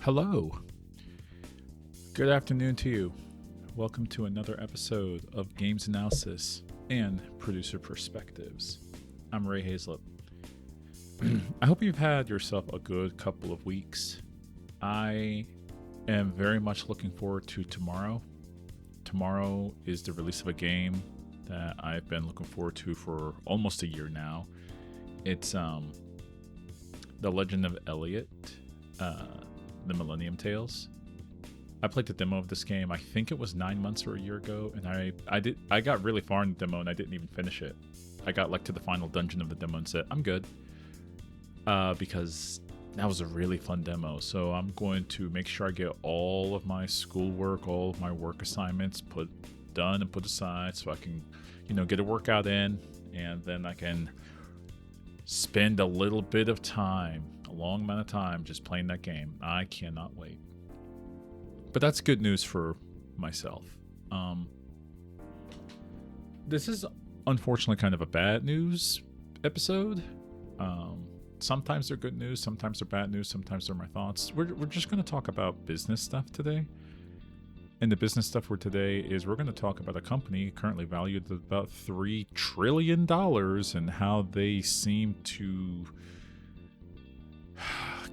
Hello. Good afternoon to you. Welcome to another episode of Games Analysis and Producer Perspectives. I'm Ray Hazlett. I hope you've had yourself a good couple of weeks. I am very much looking forward to tomorrow. Tomorrow is the release of a game that I've been looking forward to for almost a year now. It's The Legend of Elliot, The Millennium Tales. I played the demo of this game, I think it was 9 months or a year ago, and I got really far in the demo and I didn't even finish it. I got to the final dungeon of the demo and said, I'm good. Because that was a really fun demo. So I'm going to make sure I get all of my schoolwork, all of my work assignments done and put aside so I can, get a workout in, and then I can spend a little bit of time, a long amount of time, just playing that game. I cannot wait. But that's good news for myself. This is unfortunately kind of a bad news episode. Sometimes they're good news, sometimes they're bad news, sometimes they're my thoughts. We're just going to talk about business stuff today. And the business stuff for today is we're going to talk about a company currently valued at about $3 trillion and how they seem to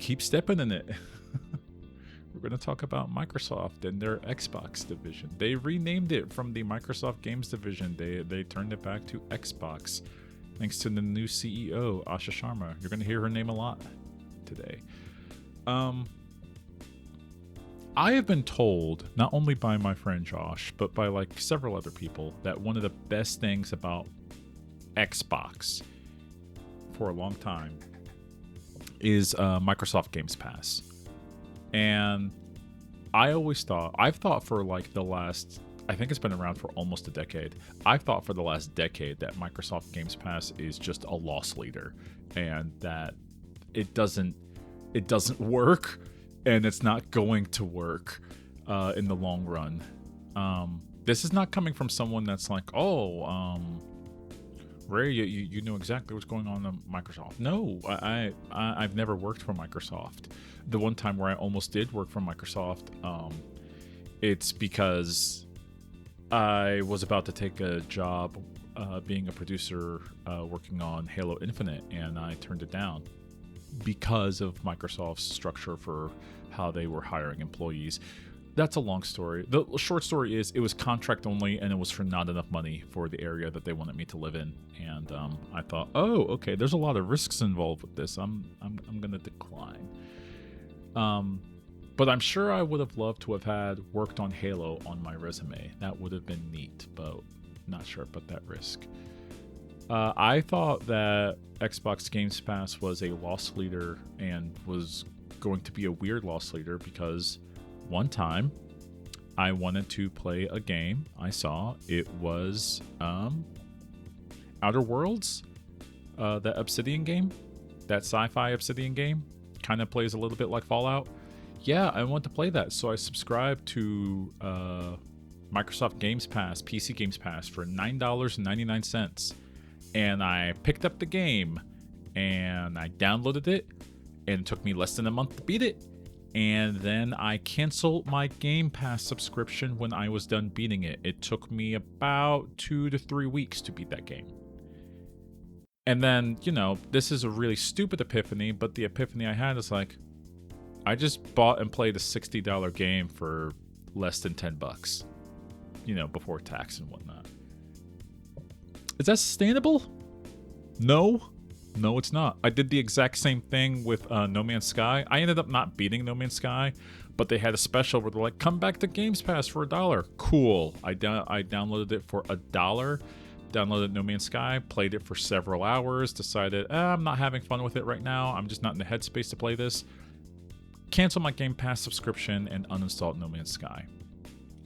keep stepping in it. We're going to talk about Microsoft and their Xbox division. They renamed it from the Microsoft Games division. They turned it back to Xbox thanks to the new CEO, Asha Sharma. You're going to hear her name a lot today. I have been told, not only by my friend Josh, but by several other people, that one of the best things about Xbox for a long time is Microsoft Games Pass. And I've thought for the last, I think it's been around for almost a decade. I've thought for the last decade that Microsoft Games Pass is just a loss leader and that it doesn't work. And it's not going to work in the long run. This is not coming from someone that's like, Ray, you know exactly what's going on in Microsoft. No, I've never worked for Microsoft. The one time where I almost did work for Microsoft, it's because I was about to take a job being a producer working on Halo Infinite, and I turned it down because of Microsoft's structure for how they were hiring employees. That's a long story. The short story is it was contract only, and it was for not enough money for the area that they wanted me to live in. And I thought, okay, there's a lot of risks involved with this. I'm gonna decline. But I'm sure I would have loved to have had worked on Halo on my resume. That would have been neat, but not sure about that risk. I thought that Xbox Games Pass was a loss leader and was going to be a weird loss leader because one time I wanted to play a game I saw. It was Outer Worlds, that Obsidian game, that sci-fi Obsidian game. Kind of plays a little bit like Fallout. Yeah, I want to play that. So I subscribed to Microsoft Games Pass, PC Games Pass for $9.99. And I picked up the game, and I downloaded it, and it took me less than a month to beat it. And then I canceled my Game Pass subscription when I was done beating it. It took me about 2 to 3 weeks to beat that game. And then, this is a really stupid epiphany, but the epiphany I had is I just bought and played a $60 game for less than $10, before tax and whatnot. Is that sustainable? No, it's not. I did the exact same thing with No Man's Sky. I ended up not beating No Man's Sky, but they had a special where they're like, come back to Games Pass for $1. Cool. I downloaded it for $1, downloaded No Man's Sky, played it for several hours, decided, I'm not having fun with it right now. I'm just not in the headspace to play this. Canceled my Game Pass subscription and uninstalled No Man's Sky.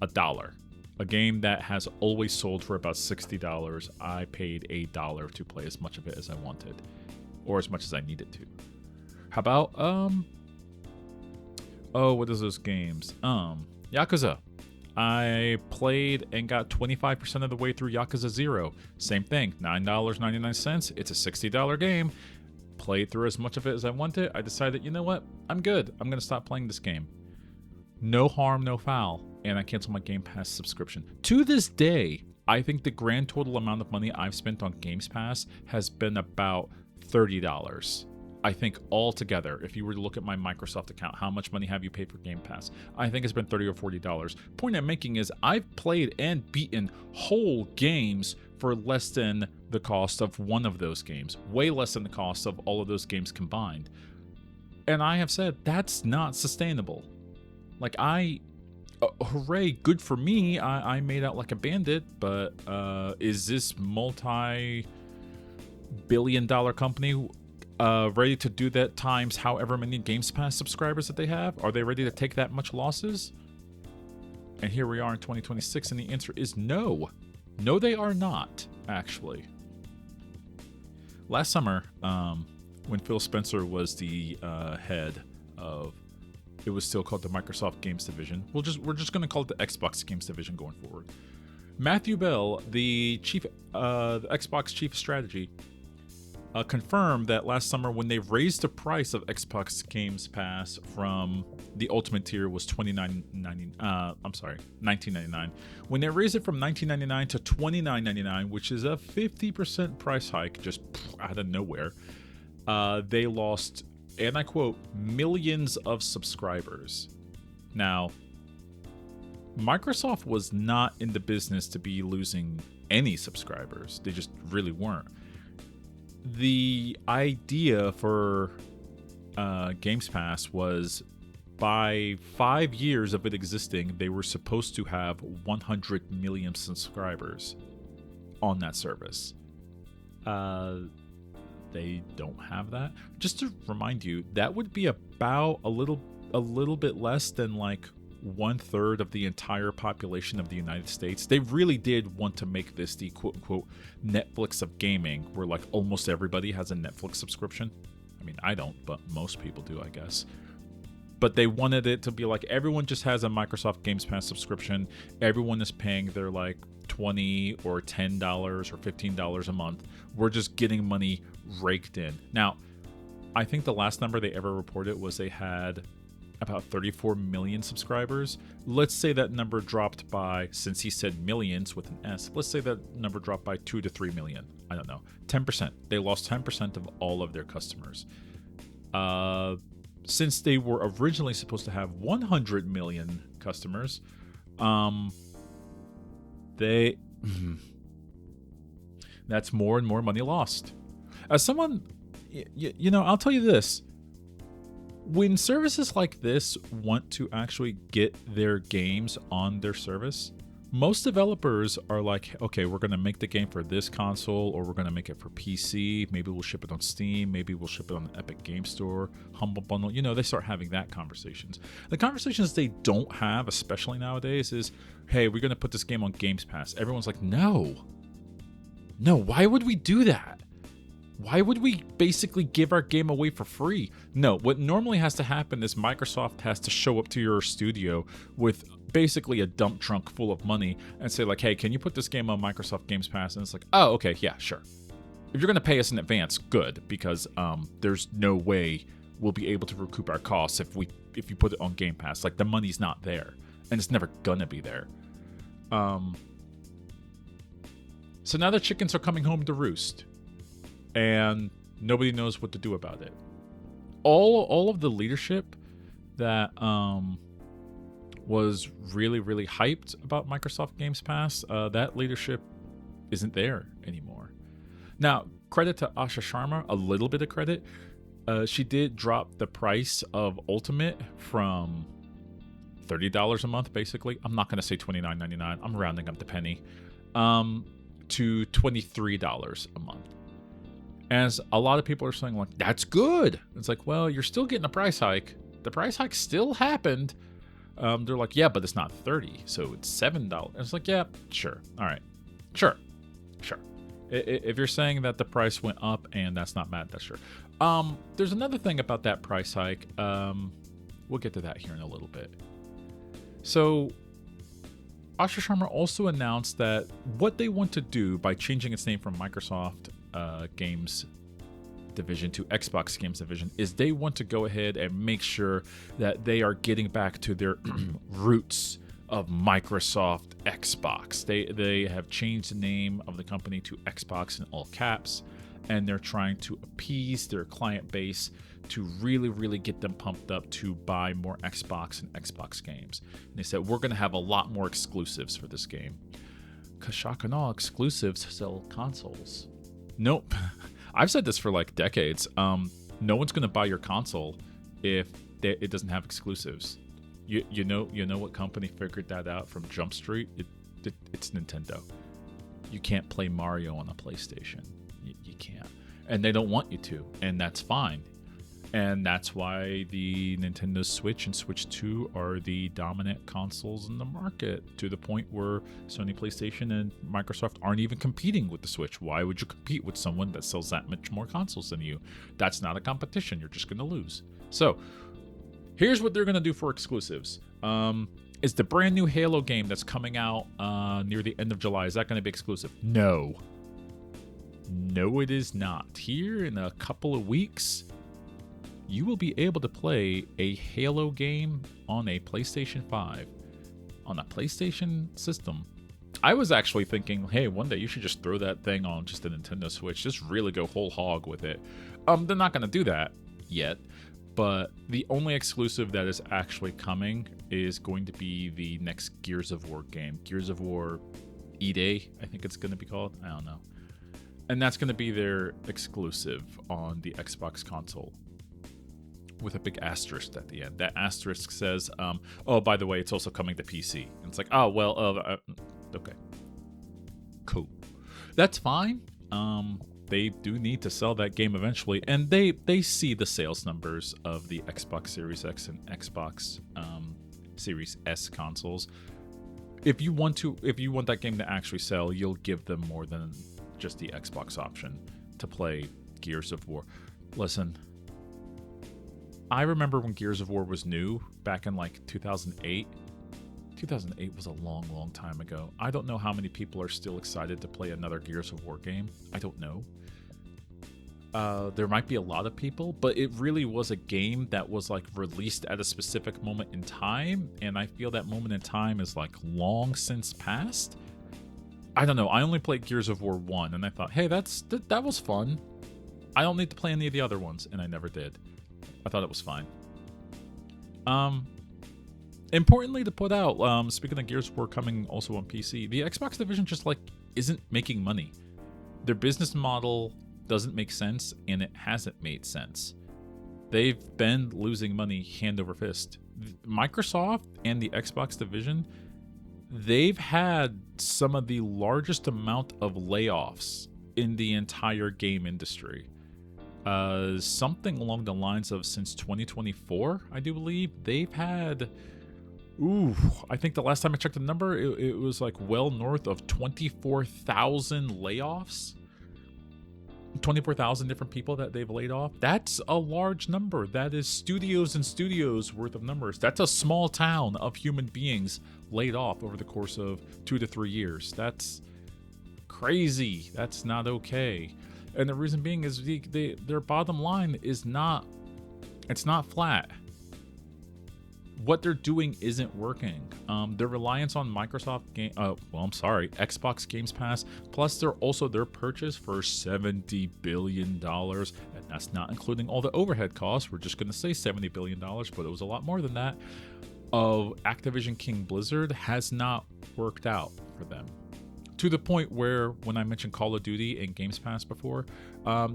$1. A game that has always sold for about $60, I paid $1 to play as much of it as I wanted, or as much as I needed to. How about what is those games? Yakuza. I played and got 25% of the way through Yakuza 0. Same thing, $9.99. It's a $60 game. played through as much of it as I wanted, I decided, you know what? I'm good. I'm going to stop playing this game. No harm, no foul. And I canceled my Game Pass subscription. To this day, I think the grand total amount of money I've spent on Games Pass has been about $30. I think altogether, if you were to look at my Microsoft account, how much money have you paid for Game Pass? I think it's been $30 or $40. Point I'm making is I've played and beaten whole games for less than the cost of one of those games. Way less than the cost of all of those games combined. And I have said, that's not sustainable. Like, hooray, good for me. I made out like a bandit, but is this multi-billion-dollar company ready to do that times however many Games Pass subscribers that they have? Are they ready to take that much losses? And here we are in 2026, and the answer is no. No, they are not, actually. Last summer, when Phil Spencer was the head of, it was still called the Microsoft Games Division. We're just going to call it the Xbox Games Division going forward. Matthew Bell, the Xbox chief of strategy, confirmed that last summer when they raised the price of Xbox Games Pass from the Ultimate tier was $19.99. When they raised it from $19.99 to $29.99, which is a 50% price hike just out of nowhere, they lost, and I quote, millions of subscribers. Now, Microsoft was not in the business to be losing any subscribers. They just really weren't. The idea for Games Pass was by 5 years of it existing, they were supposed to have 100 million subscribers on that service. They don't have that. Just to remind you, that would be about a little bit less than like 1/3 of the entire population of the United States. They really did want to make this the quote unquote Netflix of gaming, where like almost everybody has a Netflix subscription. I mean, I don't, but most people do, I guess. But they wanted it to be like everyone just has a Microsoft Games Pass subscription. Everyone is paying their like $20 or $10 or $15 a month. We're just getting money raked in. Now, I think the last number they ever reported was they had about 34 million subscribers. Let's say that number dropped by, since he said millions with an S, let's say that number dropped by 2 to 3 million. I don't know. 10%. They lost 10% of all of their customers. Since they were originally supposed to have 100 million customers, that's more and more money lost. As someone, I'll tell you this. When services like this want to actually get their games on their service, most developers are like, okay, we're going to make the game for this console, or we're going to make it for PC. Maybe we'll ship it on Steam. Maybe we'll ship it on the Epic Game Store, Humble Bundle. They start having that conversations. The conversations they don't have, especially nowadays, is, hey, we're going to put this game on Games Pass. Everyone's like, no, why would we do that? Why would we basically give our game away for free? No, what normally has to happen is Microsoft has to show up to your studio with basically a dump trunk full of money and say like, hey, can you put this game on Microsoft Games Pass? And it's like, oh, okay, yeah, sure. If you're going to pay us in advance, good, because there's no way we'll be able to recoup our costs if you put it on Game Pass. Like, the money's not there, and it's never going to be there. So now the chickens are coming home to roost, and nobody knows what to do about it. All of the leadership that was really, really hyped about Microsoft Games Pass, that leadership isn't there anymore. Now, credit to Asha Sharma, a little bit of credit. She did drop the price of Ultimate from $30 a month, basically. I'm not going to say $29.99. I'm rounding up the penny. To $23 a month. As a lot of people are saying, like, that's good. It's like, well, you're still getting a price hike. The price hike still happened. They're like, yeah, but it's not $30, so it's $7. It's like, yeah, sure. All right. Sure. If you're saying that the price went up and that's not bad, that's sure. There's another thing about that price hike. We'll get to that here in a little bit. So, Asha Sharma also announced that what they want to do by changing its name from Microsoft Games Activision to Xbox Games Division is they want to go ahead and make sure that they are getting back to their roots of Microsoft Xbox. They have changed the name of the company to Xbox in all caps, and they're trying to appease their client base to really, really get them pumped up to buy more Xbox and Xbox games. And they said, we're going to have a lot more exclusives for this game. Because shock and awe, exclusives sell consoles. Nope. I've said this for like decades. No one's going to buy your console if it doesn't have exclusives. You know what company figured that out from Jump Street? It's Nintendo. You can't play Mario on a PlayStation. You can't. And they don't want you to. And that's fine. And that's why the Nintendo Switch and Switch 2 are the dominant consoles in the market, to the point where Sony PlayStation and Microsoft aren't even competing with the Switch. Why would you compete with someone that sells that much more consoles than you? That's not a competition. You're just going to lose. So here's what they're going to do for exclusives. Is the brand new Halo game that's coming out near the end of July, is that going to be exclusive? No. No, it is not. Here in a couple of weeks, you will be able to play a Halo game on a PlayStation 5, on a PlayStation system. I was actually thinking, hey, one day you should just throw that thing on just a Nintendo Switch. Just really go whole hog with it. They're not going to do that yet, but the only exclusive that is actually coming is going to be the next Gears of War game. Gears of War E-Day, I think it's going to be called. I don't know. And that's going to be their exclusive on the Xbox console, with a big asterisk at the end. That asterisk says, oh, by the way, it's also coming to PC. And it's like, oh, well, okay. Cool. That's fine. They do need to sell that game eventually, and they see the sales numbers of the Xbox Series X and Xbox Series S consoles. If you want that game to actually sell, you'll give them more than just the Xbox option to play Gears of War. Listen, I remember when Gears of War was new back in like 2008. 2008 was a long, long time ago. I don't know how many people are still excited to play another Gears of War game. I don't know. There might be a lot of people, but it really was a game that was like released at a specific moment in time, and I feel that moment in time is like long since past. I don't know. I only played Gears of War 1, and I thought, hey, that was fun. I don't need to play any of the other ones, and I never did. I thought it was fine. Importantly to put out, speaking of Gears of War coming also on PC, the Xbox division just like isn't making money. Their business model doesn't make sense, and it hasn't made sense. They've been losing money hand over fist. Microsoft and the Xbox division, they've had some of the largest amount of layoffs in the entire game industry. Something along the lines of since 2024, I do believe. They've had, I think the last time I checked the number, it was like well north of 24,000 layoffs. 24,000 different people that they've laid off. That's a large number. That is studios and studios worth of numbers. That's a small town of human beings laid off over the course of 2 to 3 years. That's crazy. That's not okay. And the reason being is their bottom line is not flat. What they're doing isn't working. Their reliance on Xbox Games Pass, plus their purchase for $70 billion, and that's not including all the overhead costs. We're just going to say $70 billion, but it was a lot more than that, of Activision King Blizzard has not worked out for them. To the point where, when I mentioned Call of Duty and Games Pass before,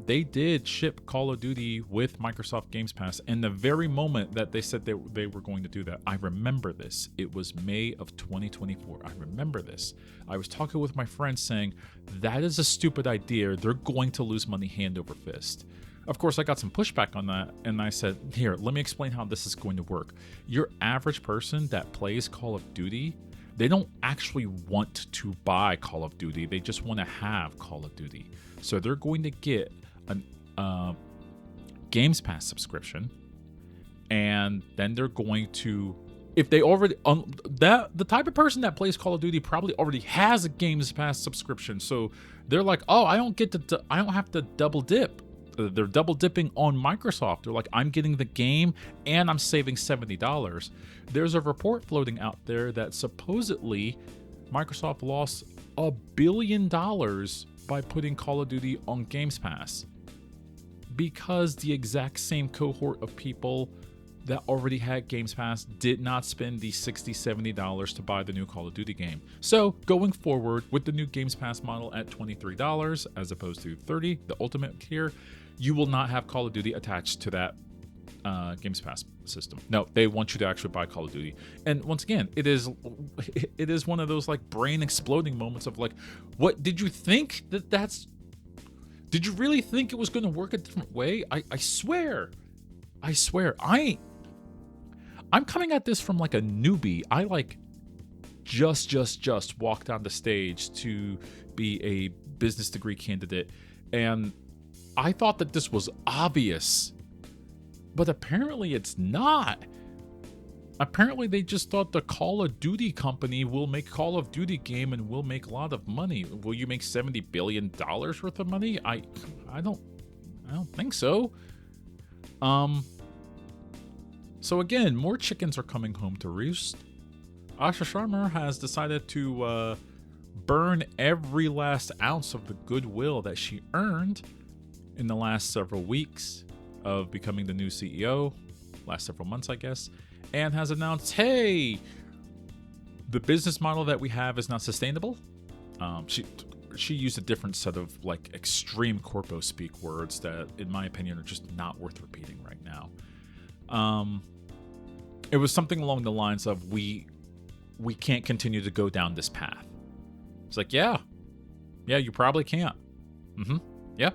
they did ship Call of Duty with Microsoft Games Pass in the very moment that they said they were going to do that. I remember this. It was May of 2024. I remember this. I was talking with my friends saying, that is a stupid idea. They're going to lose money hand over fist. Of course, I got some pushback on that, and I said, here, let me explain how this is going to work. Your average person that plays Call of Duty, they don't actually want to buy Call of Duty. They just want to have Call of Duty. So they're going to get a Games Pass subscription, and then they're going to, if they already, the type of person that plays Call of Duty probably already has a Games Pass subscription. So they're like, oh, I don't have to double dip. They're double dipping on Microsoft. They're like, I'm getting the game and I'm saving $70. There's a report floating out there that supposedly Microsoft lost $1 billion by putting Call of Duty on Games Pass, because the exact same cohort of people that already had Games Pass did not spend the $60, $70 to buy the new Call of Duty game. So going forward with the new Games Pass model at $23 as opposed to $30, the ultimate tier, you will not have Call of Duty attached to that Games Pass system. No, they want you to actually buy Call of Duty. And once again, it is one of those like brain exploding moments of like, what did you think did you really think it was going to work a different way? I swear, I'm coming at this from like a newbie. I like just walked on the stage to be a business degree candidate, and I thought that this was obvious, but apparently it's not. Apparently they just thought the Call of Duty company will make Call of Duty game and will make a lot of money. Will you make $70 billion worth of money? I don't think so. So again, more chickens are coming home to roost. Asha Sharma has decided to burn every last ounce of the goodwill that she earned in the last several weeks of becoming the new CEO, last several months, I guess, and has announced, hey, the business model that we have is not sustainable. She used a different set of like extreme corpo speak words that, in my opinion, are just not worth repeating right now. It was something along the lines of, we can't continue to go down this path. It's like, yeah, you probably can't. Yeah.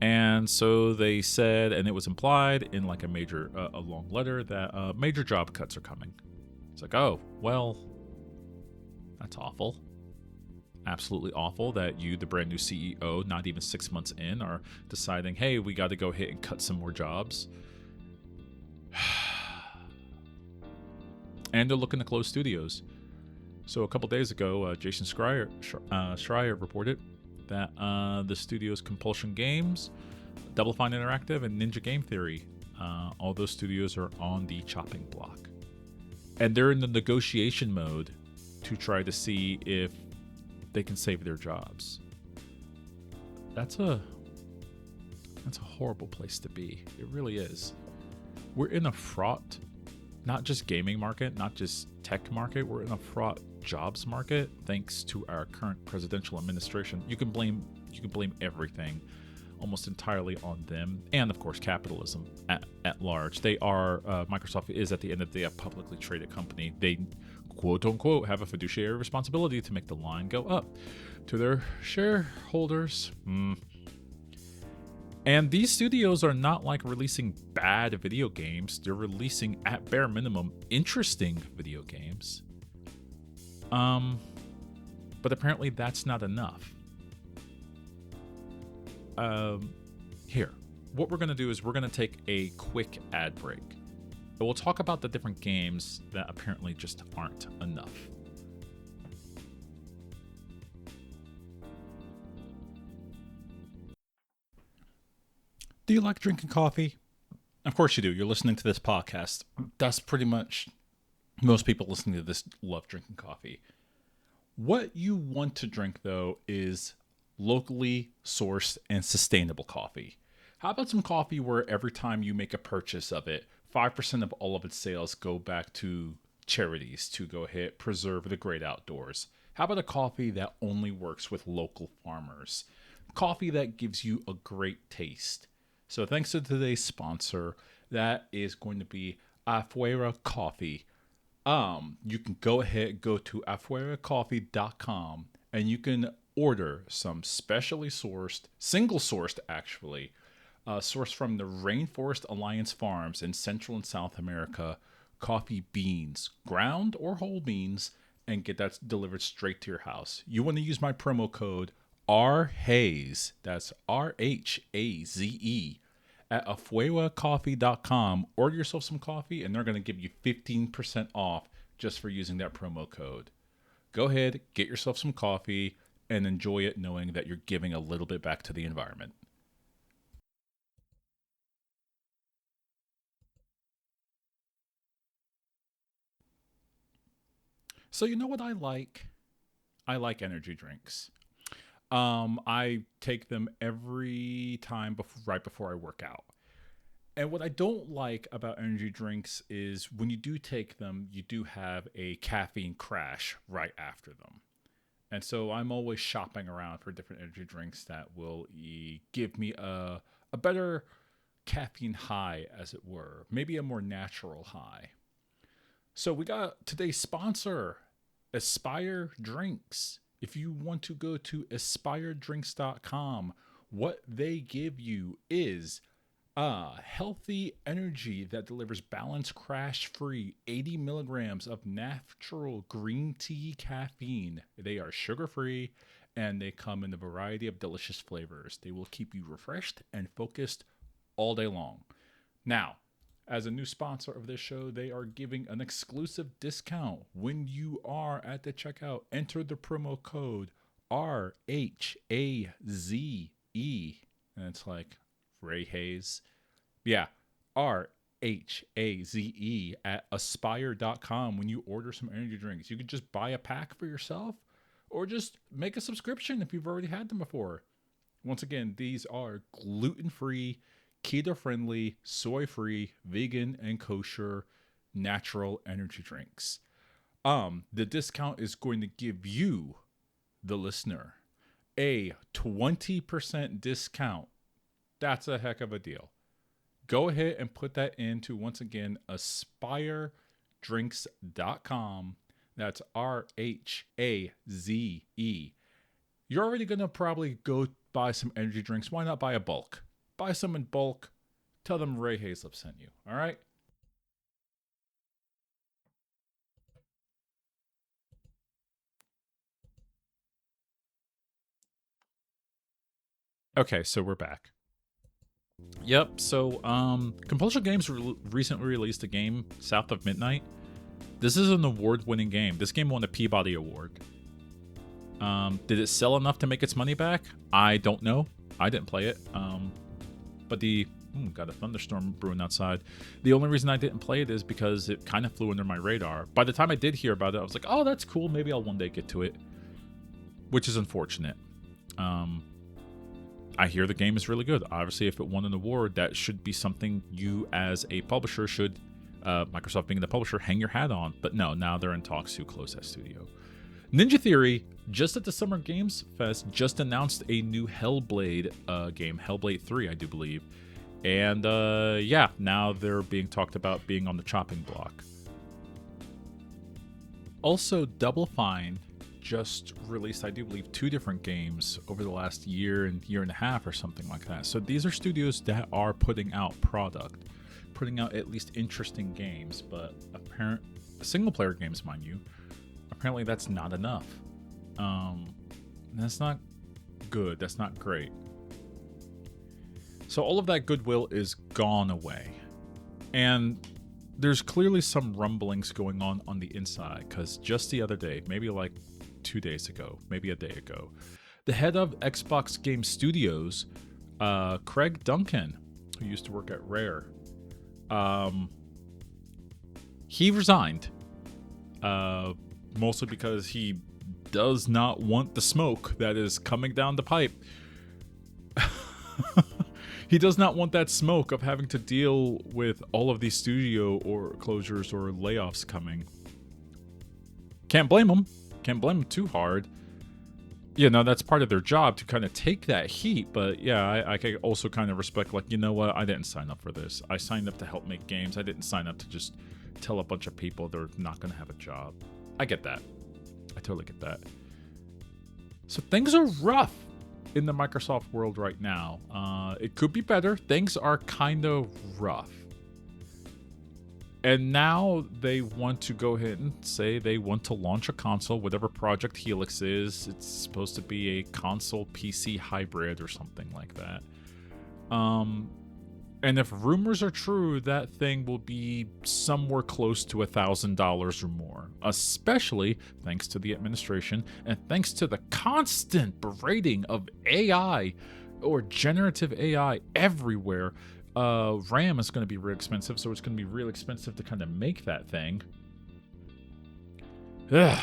And so they said, and it was implied in like a long letter, that major job cuts are coming. It's like, oh, well, that's awful. Absolutely awful that you, the brand new CEO, not even 6 months in, are deciding, hey, we got to go ahead and cut some more jobs. And they're looking to close studios. So a couple days ago, Jason Schreier reported that the studios Compulsion Games, Double Fine Interactive, and Ninja Game Theory, all those studios are on the chopping block. And they're in the negotiation mode to try to see if they can save their jobs. That's a horrible place to be. It really is. We're in a fraught, not just gaming market, not just tech market, we're in a fraught jobs market thanks to our current presidential administration. You can blame everything almost entirely on them, and of course capitalism at large. They are Microsoft is at the end of the day a publicly traded company. They quote unquote have a fiduciary responsibility to make the line go up to their shareholders. And these studios are not like releasing bad video games. They're releasing, at bare minimum, interesting video games. But apparently that's not enough. Here, what we're going to do is we're going to take a quick ad break. And we'll talk about the different games that apparently just aren't enough. Do you like drinking coffee? Of course you do. You're listening to this podcast. That's pretty much most people listening to this love drinking coffee. What you want to drink, though, is locally sourced and sustainable coffee. How about some coffee where every time you make a purchase of it, 5% of all of its sales go back to charities to go ahead preserve the great outdoors? How about a coffee that only works with local farmers? Coffee that gives you a great taste. So thanks to today's sponsor, that is going to be Afuera Coffee. You can go to afueracoffee.com and you can order some specially sourced, single sourced actually, sourced from the Rainforest Alliance Farms in Central and South America, coffee beans, ground or whole beans, and get that delivered straight to your house. You want to use my promo code RHAZE, that's RHAZE, at afueracoffee.com. Order yourself some coffee and they're going to give you 15% off just for using that promo code. Go ahead, get yourself some coffee, and enjoy it knowing that you're giving a little bit back to the environment. So you know what I like? I like energy drinks. I take them every time right before I work out. And what I don't like about energy drinks is when you do take them, you do have a caffeine crash right after them. And so I'm always shopping around for different energy drinks that will give me a better caffeine high, as it were, maybe a more natural high. So we got today's sponsor, Aspire Drinks. If you want to go to aspiredrinks.com, what they give you is healthy energy that delivers balanced, crash-free 80 milligrams of natural green tea caffeine. They are sugar-free, and they come in a variety of delicious flavors. They will keep you refreshed and focused all day long. Now, as a new sponsor of this show, they are giving an exclusive discount when you are at the checkout. Enter the promo code RHAZE, and it's like Ray Hayes. Yeah, RHAZE at aspire.com when you order some energy drinks. You could just buy a pack for yourself or just make a subscription if you've already had them before. Once again, these are gluten-free, keto-friendly, soy-free, vegan, and kosher natural energy drinks. The discount is going to give you, the listener, a 20% discount. That's a heck of a deal. Go ahead and put that into, once again, aspiredrinks.com. That's RHAZE. You're already going to probably go buy some energy drinks. Why not buy a bulk? Buy some in bulk. Tell them Ray Hazlip sent you. All right? Okay, so we're back. Yep, so Compulsion Games recently released a game, South of Midnight. This is an award-winning game. This game won a Peabody Award. Did it sell enough to make its money back? I don't know. I didn't play it. But got a thunderstorm brewing outside. The only reason I didn't play it is because it kind of flew under my radar. By the time I did hear about it, I was like, oh, that's cool. Maybe I'll one day get to it. Which is unfortunate. I hear the game is really good. Obviously, if it won an award, that should be something you as a publisher should, Microsoft being the publisher, hang your hat on. But no, now they're in talks to close that studio. Ninja Theory, just at the Summer Games Fest, just announced a new Hellblade game, Hellblade 3, I do believe. And now they're being talked about being on the chopping block. Also, Double Fine just released, I do believe, 2 different games over the last year and a half or something like that. So these are studios that are putting out product, putting out at least interesting games, but single-player games, mind you. Apparently that's not enough. That's not good. That's not great. So all of that goodwill is gone away. And there's clearly some rumblings going on the inside, because just the other day, maybe like 2 days ago, maybe a day ago, the head of Xbox Game Studios, Craig Duncan, who used to work at Rare, he resigned. Mostly because he does not want the smoke that is coming down the pipe. He does not want that smoke of having to deal with all of these studio or closures or layoffs coming. Can't blame him. Can't blame him too hard. You know, that's part of their job to kind of take that heat. But yeah, I can also kind of respect, like, you know what? I didn't sign up for this. I signed up to help make games. I didn't sign up to just tell a bunch of people they're not going to have a job. I get that. I totally get that. So things are rough in the Microsoft world right now. It could be better. Things are kind of rough. And now they want to go ahead and say they want to launch a console, whatever Project Helix is. It's supposed to be a console PC hybrid or something like that. And if rumors are true, that thing will be somewhere close to $1,000 or more, especially thanks to the administration and thanks to the constant berating of AI or generative AI everywhere. RAM is going to be real expensive, so it's going to be real expensive to kind of make that thing. Ugh.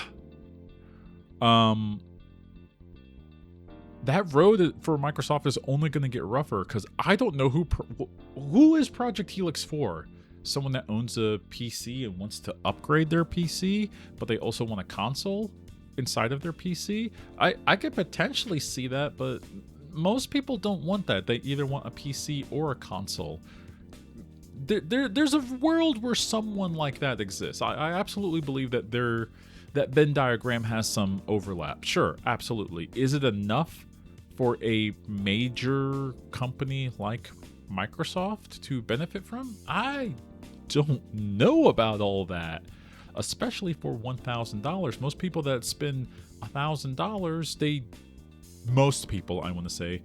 That road for Microsoft is only going to get rougher because I don't know who is Project Helix for. Someone that owns a PC and wants to upgrade their PC, but they also want a console inside of their PC. I could potentially see that, but most people don't want that. They either want a PC or a console. There's a world where someone like that exists. I absolutely believe that that Venn diagram has some overlap. Sure, absolutely. Is it enough for a major company like Microsoft to benefit from? I don't know about all that, especially for $1,000. Most people that spend $1,000, most people, I want to say,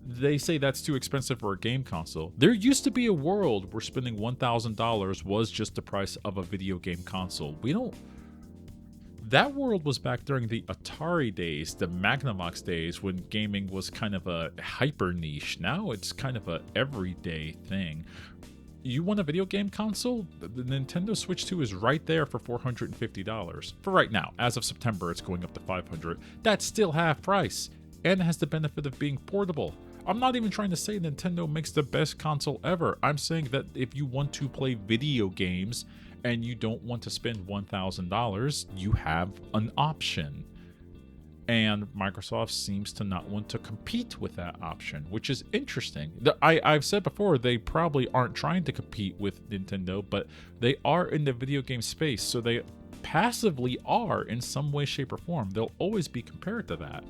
they say that's too expensive for a game console. There used to be a world where spending $1,000 was just the price of a video game console. That world was back during the Atari days, the Magnavox days, when gaming was kind of a hyper niche. Now it's kind of a everyday thing. You want a video game console? The Nintendo Switch 2 is right there for $450. For right now. As of September, it's going up to $500. That's still half price, and it has the benefit of being portable. I'm not even trying to say Nintendo makes the best console ever. I'm saying that if you want to play video games and you don't want to spend $1,000, you have an option. And Microsoft seems to not want to compete with that option, which is interesting. I've said before, they probably aren't trying to compete with Nintendo, but they are in the video game space, so they passively are in some way, shape, or form. They'll always be compared to that.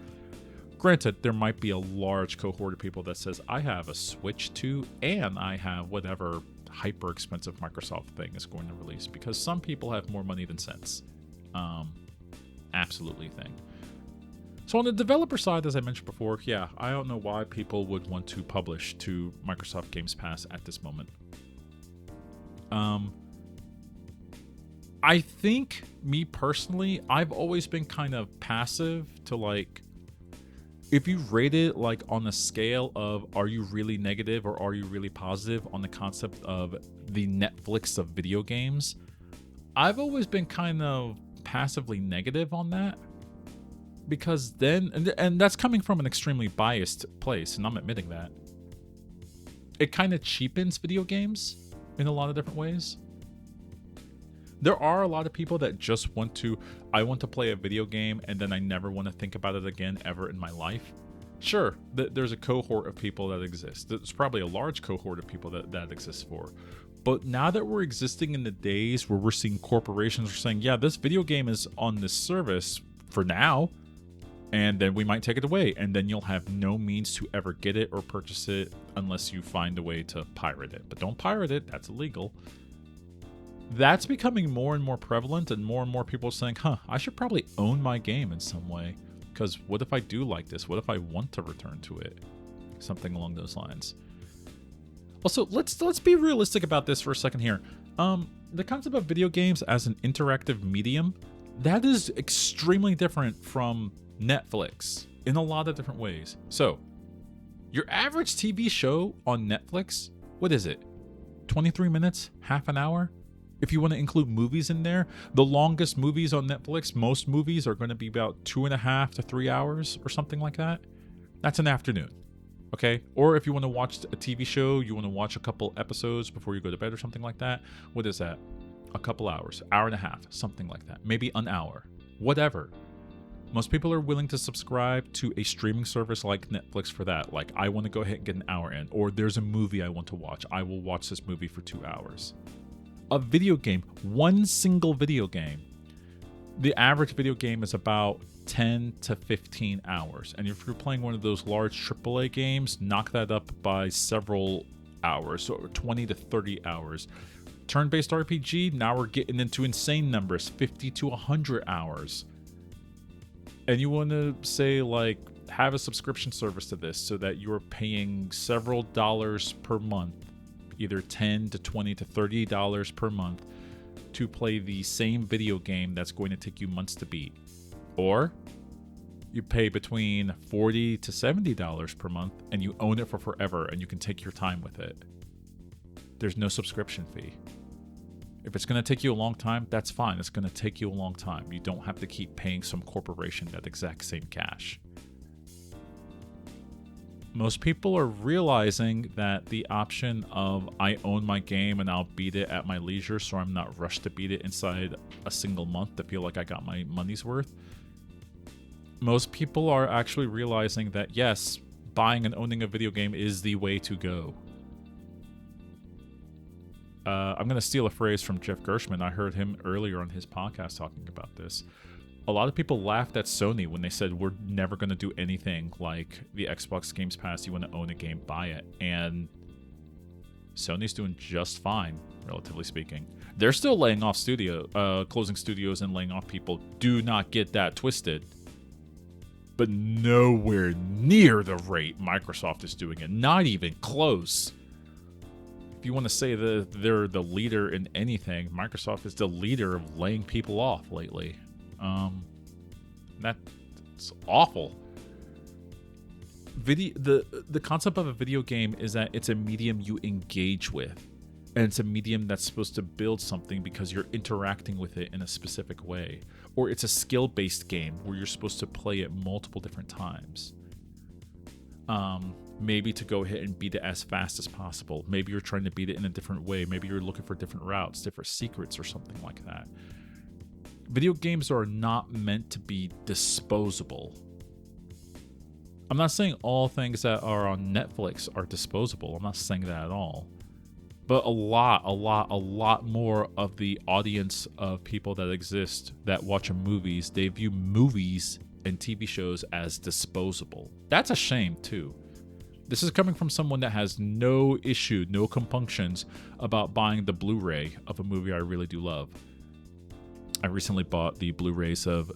Granted, there might be a large cohort of people that says, I have a Switch 2 and I have whatever hyper expensive Microsoft thing is going to release, because some people have more money than sense. Absolutely thing. So on the developer side, as I mentioned before, yeah, I don't know why people would want to publish to Microsoft Games Pass at this moment. I think, me personally, I've always been kind of passive to, like, if you rate it like on a scale of are you really negative or are you really positive on the concept of the Netflix of video games, I've always been kind of passively negative on that. Because then, and that's coming from an extremely biased place, and I'm admitting that, it kind of cheapens video games in a lot of different ways. There are a lot of people that just I want to play a video game and then I never want to think about it again ever in my life. Sure, there's a cohort of people that exist. There's probably a large cohort of people that exists for. But now that we're existing in the days where we're seeing corporations are saying, yeah, this video game is on this service for now, and then we might take it away, and then you'll have no means to ever get it or purchase it unless you find a way to pirate it. But don't pirate it, that's illegal. That's becoming more and more prevalent, and more people are saying, I should probably own my game in some way, because what if I do like this? What if I want to return to it? Something along those lines. Also, let's be realistic about this for a second here. The concept of video games as an interactive medium, that is extremely different from Netflix in a lot of different ways. So, your average TV show on Netflix, what is it? 23 minutes? Half an hour? If you want to include movies in there, the longest movies on Netflix, most movies are going to be about 2.5 to 3 hours or something like that. That's an afternoon. Okay? Or if you want to watch a TV show, you want to watch a couple episodes before you go to bed or something like that, what is that? A couple hours, hour and a half, something like that. Maybe an hour. Whatever. Most people are willing to subscribe to a streaming service like Netflix for that. Like, I want to go ahead and get an hour in. Or there's a movie I want to watch. I will watch this movie for 2 hours. A video game, one single video game, the average video game is about 10 to 15 hours. And if you're playing one of those large AAA games, knock that up by several hours, so 20 to 30 hours. Turn-based RPG, now we're getting into insane numbers, 50 to 100 hours. And you want to say, like, have a subscription service to this so that you're paying several dollars per month, either $10 to $20 to $30 per month, to play the same video game that's going to take you months to beat. Or you pay between $40 to $70 per month and you own it for forever and you can take your time with it. There's no subscription fee. If it's going to take you a long time, that's fine. It's going to take you a long time. You don't have to keep paying some corporation that exact same cash. Most people are realizing that the option of I own my game and I'll beat it at my leisure, so I'm not rushed to beat it inside a single month to feel like I got my money's worth. Most people are actually realizing that yes, buying and owning a video game is the way to go. I'm going to steal a phrase from Jeff Gershman. I heard him earlier on his podcast talking about this. A lot of people laughed at Sony when they said, we're never going to do anything like the Xbox Games Pass. You want to own a game, buy it. And Sony's doing just fine, relatively speaking. They're still laying off closing studios and laying off people. Do not get that twisted. But nowhere near the rate Microsoft is doing it. Not even close. If you want to say that they're the leader in anything, Microsoft is the leader of laying people off lately. That's awful. The concept of a video game is that it's a medium you engage with, and it's a medium that's supposed to build something because you're interacting with it in a specific way, or it's a skill-based game where you're supposed to play it multiple different times. Maybe to go ahead and beat it as fast as possible. Maybe you're trying to beat it in a different way. Maybe you're looking for different routes, different secrets, or something like that. Video games are not meant to be disposable. I'm not saying all things that are on Netflix are disposable. I'm not saying that at all. But a lot more of the audience of people that exist that watch movies, they view movies and TV shows as disposable. That's a shame, too. This is coming from someone that has no issue, no compunctions about buying the Blu-ray of a movie I really do love. I recently bought the Blu-rays of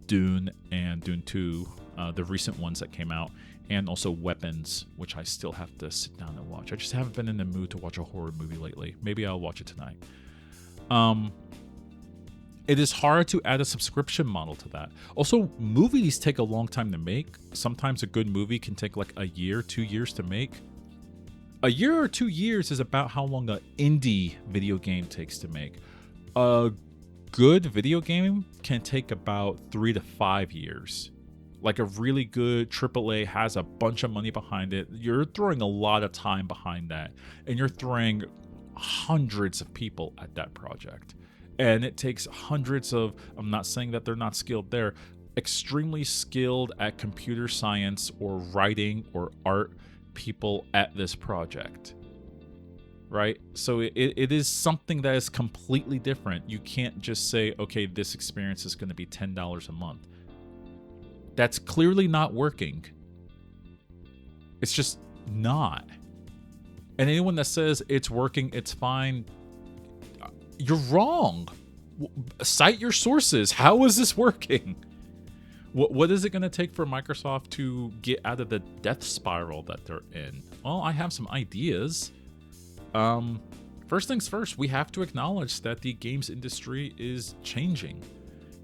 Dune and Dune 2, the recent ones that came out, and also Weapons, which I still have to sit down and watch. I just haven't been in the mood to watch a horror movie lately. Maybe I'll watch it tonight. It is hard to add a subscription model to that. Also, movies take a long time to make. Sometimes a good movie can take like a year, 2 years to make. A year or 2 years is about how long an indie video game takes to make. A good video game can take about 3 to 5 years. Like a really good AAA has a bunch of money behind it. You're throwing a lot of time behind that. And you're throwing hundreds of people at that project. And it takes hundreds of, I'm not saying that they're not skilled there, extremely skilled at computer science or writing or art people at this project. Right? So it is something that is completely different. You can't just say, okay, this experience is going to be $10 a month. That's clearly not working. It's just not. And anyone that says it's working, it's fine, you're wrong. Cite your sources. How is this working? What is it going to take for Microsoft to get out of the death spiral that they're in? Well, I have some ideas. First things first, we have to acknowledge that the games industry is changing.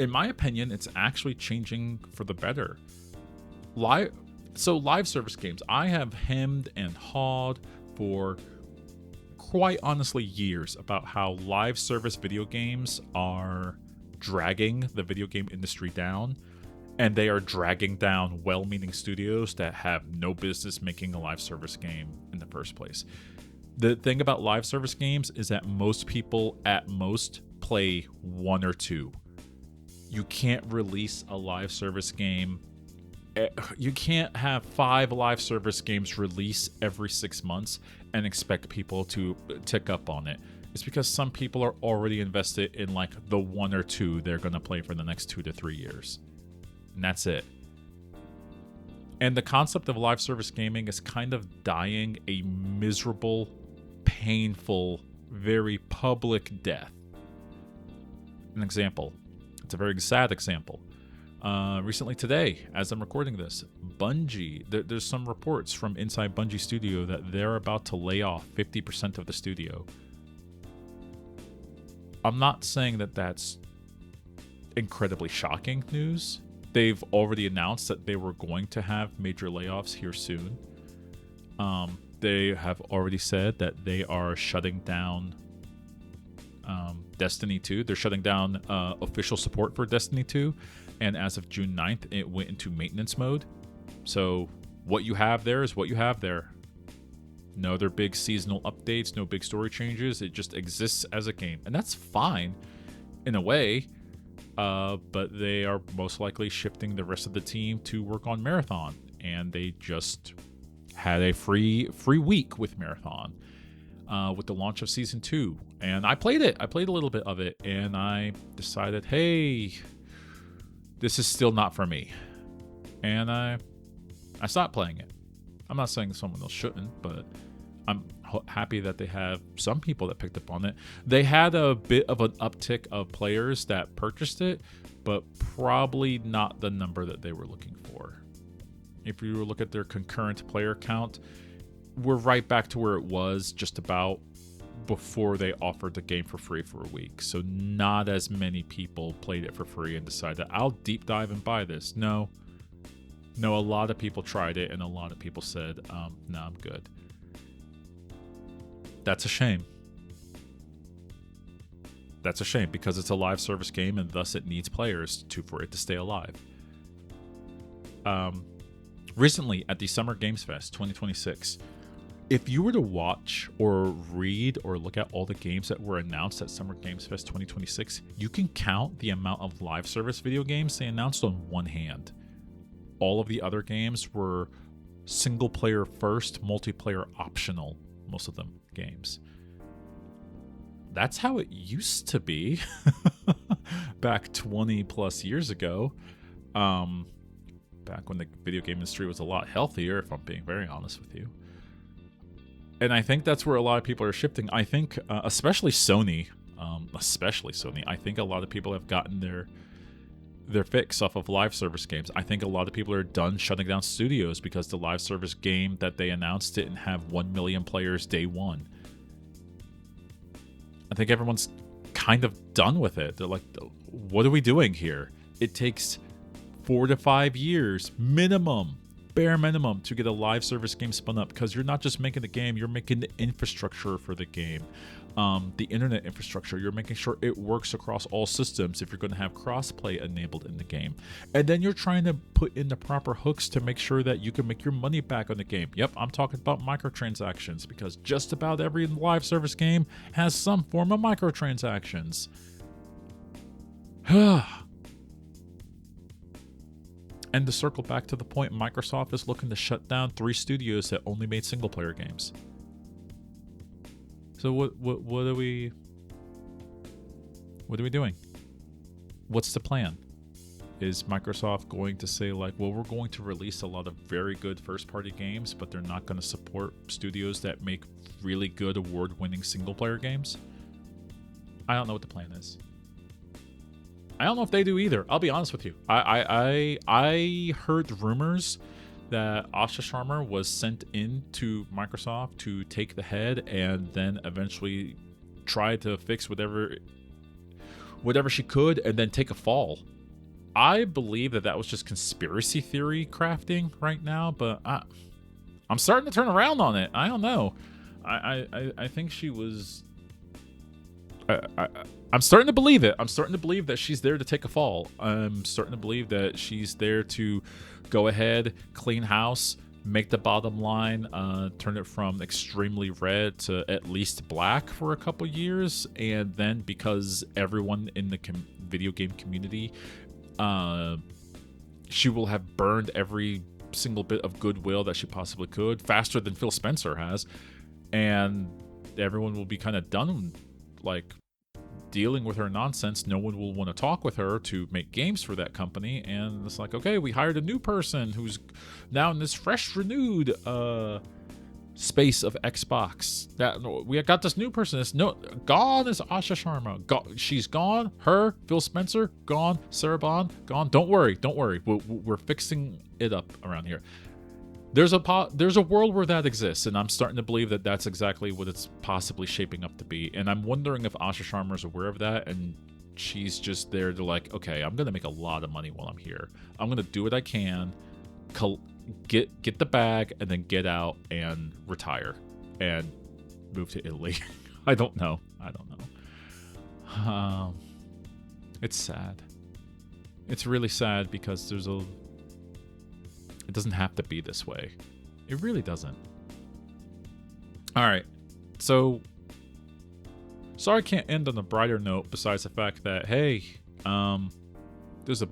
In my opinion, it's actually changing for the better. Live service games, I have hemmed and hawed for quite honestly years about how live service video games are dragging the video game industry down, and they are dragging down well-meaning studios that have no business making a live service game in the first place. The thing about live service games is that most people at most play 1 or 2. You can't release a live service game. You can't have 5 live service games release every 6 months and expect people to tick up on it. It's because some people are already invested in like the 1 or 2 they're going to play for the next 2 to 3 years. And that's it. And the concept of live service gaming is kind of dying a miserable, painful, very public death. An example. It's a very sad example. Recently today, as I'm recording this, Bungie, there's some reports from inside Bungie Studio that they're about to lay off 50% of the studio. I'm not saying that that's incredibly shocking news. They've already announced that they were going to have major layoffs here soon. They have already said that they are shutting down Destiny 2. They're shutting down official support for Destiny 2, and as of June 9th, it went into maintenance mode. So what you have there is what you have there. No other big seasonal updates, no big story changes. It just exists as a game, and that's fine in a way. But they are most likely shifting the rest of the team to work on Marathon, and they just had a free week with Marathon with the launch of Season 2. And I played it. I played a little bit of it, and I decided, hey, this is still not for me. And I stopped playing it. I'm not saying someone else shouldn't, but I'm happy that they have some people that picked up on it. They had a bit of an uptick of players that purchased it, but probably not the number that they were looking for. If you look at their concurrent player count, we're right back to where it was just about before they offered the game for free for a week. So not as many people played it for free and decided, I'll deep dive and buy this. No, a lot of people tried it, and a lot of people said, no, I'm good. That's a shame. That's a shame, because it's a live service game, and thus it needs players for it to stay alive. Recently, at the Summer Games Fest 2026, if you were to watch or read or look at all the games that were announced at Summer Games Fest 2026, you can count the amount of live service video games they announced on one hand. All of the other games were single player first, multiplayer optional, most of them games. That's how it used to be back 20 plus years ago. Back when the video game industry was a lot healthier, if I'm being very honest with you. And I think that's where a lot of people are shifting. I think, especially Sony, I think a lot of people have gotten their fix off of live service games. I think a lot of people are done shutting down studios because the live service game that they announced didn't have 1 million players day one. I think everyone's kind of done with it. They're like, what are we doing here? It takes 4 to 5 years minimum, bare minimum, to get a live service game spun up, because you're not just making the game, you're making the infrastructure for the game, the internet infrastructure. You're making sure it works across all systems if you're going to have crossplay enabled in the game, and then you're trying to put in the proper hooks to make sure that you can make your money back on the game. Yep, I'm talking about microtransactions, because just about every live service game has some form of microtransactions. And to circle back to the point, Microsoft is looking to shut down 3 studios that only made single-player games. So what are we doing? What's the plan? Is Microsoft going to say, like, well, we're going to release a lot of very good first-party games, but they're not going to support studios that make really good award-winning single-player games? I don't know what the plan is. I don't know if they do either. I'll be honest with you. I heard rumors that Asha Sharma was sent into Microsoft to take the head and then eventually try to fix whatever she could and then take a fall. I believe that was just conspiracy theory crafting right now, but I'm starting to turn around on it. I don't know. I think she was... I'm starting to believe it. I'm starting to believe that she's there to take a fall. I'm starting to believe that she's there to go ahead, clean house, make the bottom line, turn it from extremely red to at least black for a couple years, and then because everyone in the video game community, she will have burned every single bit of goodwill that she possibly could, faster than Phil Spencer has, and everyone will be kind of done, like, dealing with her nonsense. No one will want to talk with her to make games for that company, and it's like, okay, we hired a new person who's now in this fresh, renewed space of Xbox. That we got this new person. Gone is Asha Sharma. She's gone. Her, Phil Spencer, gone. Sarah Bond, gone. Don't worry. We're fixing it up around here. There's a world where that exists, and I'm starting to believe that that's exactly what it's possibly shaping up to be. And I'm wondering if Asha Sharma is aware of that, and she's just there to, like, okay, I'm going to make a lot of money while I'm here. I'm going to do what I can, get the bag, and then get out and retire and move to Italy. I don't know. It's sad. It's really sad because it doesn't have to be this way. It really doesn't. All right. So, sorry I can't end on a brighter note besides the fact that, hey, there's a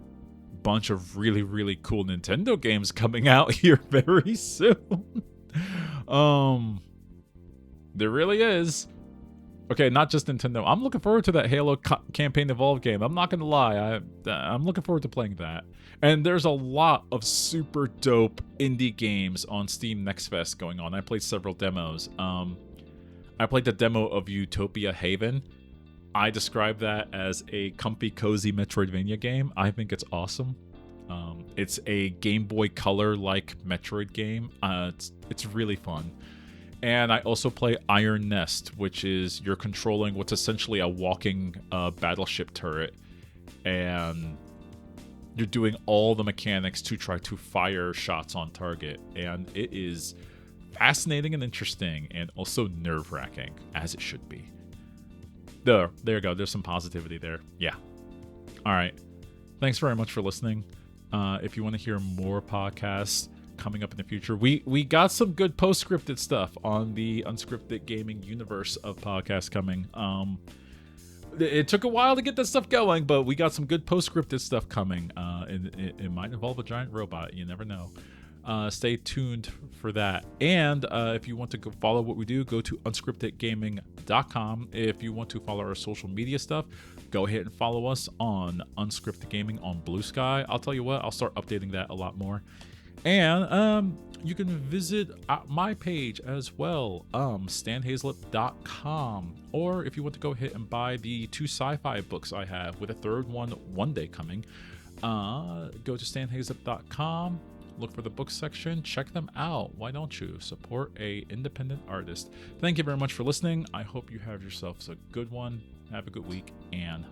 bunch of really, really cool Nintendo games coming out here very soon. There really is. Okay, not just Nintendo. I'm looking forward to that Halo Campaign Evolved game. I'm not going to lie. I'm looking forward to playing that. And there's a lot of super dope indie games on Steam Next Fest going on. I played several demos. I played the demo of Utopia Haven. I describe that as a comfy, cozy Metroidvania game. I think it's awesome. It's a Game Boy Color-like Metroid game. It's really fun. And I also play Iron Nest, which is you're controlling what's essentially a walking battleship turret. And you're doing all the mechanics to try to fire shots on target. And it is fascinating and interesting and also nerve-wracking, as it should be. There you go. There's some positivity there. Yeah. All right. Thanks very much for listening. If you want to hear more podcasts coming up in the future, we got some good post-scripted stuff on the Unscripted Gaming universe of podcasts coming. It took a while to get that stuff going, but we got some good post-scripted stuff coming. It might involve a giant robot. You never know. Stay tuned for that. And if you want to go follow what we do, go to unscriptedgaming.com. If you want to follow our social media stuff, go ahead and follow us on Unscripted Gaming on Blue Sky. I'll tell you what, I'll start updating that a lot more. And you can visit my page as well, stanhazlett.com. Or if you want to go ahead and buy the 2 sci-fi books I have, with a third one day coming, go to stanhazlett.com. Look for the book section. Check them out. Why don't you support a independent artist? Thank you very much for listening. I hope you have yourselves a good one. Have a good week, and